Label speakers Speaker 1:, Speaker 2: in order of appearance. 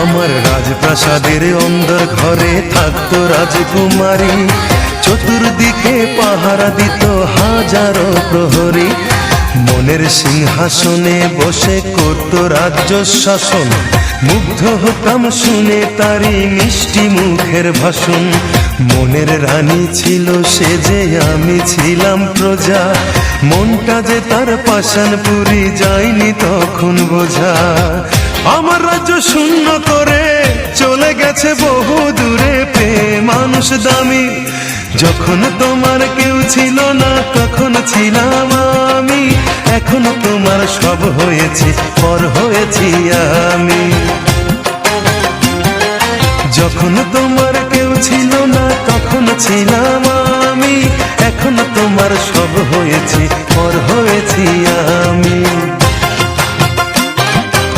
Speaker 1: আমার রাজপ্রাসাদের অন্দর ঘরে থাকতো রাজকুমারী, চতুর্দিকে পাহারা দিত হাজারো প্রহরী। মনের সিংহাসনে বসে করত রাজ্য শাসন, মুগ্ধ হতাম শুনে তারি মিষ্টি মুখের ভাষণ। মনের রানী ছিল সে যে আমি ছিলাম প্রজা, মনটা যে তার পাষাণপুরী যায়নি তখন বোঝা। আমার রাজ্য শূন্য করে চলে গেছে বহু দূরে, পেয়ে মানুষ দামি। যখন তোমার কেউ ছিল না তখন ছিলাম আমি, এখন তোমার সব হয়েছি পর হয়েছি আমি। যখন তোমার কেউ ছিল না তখন ছিলাম আমি, এখন তোমার সব হয়েছি পর হয়েছি আমি।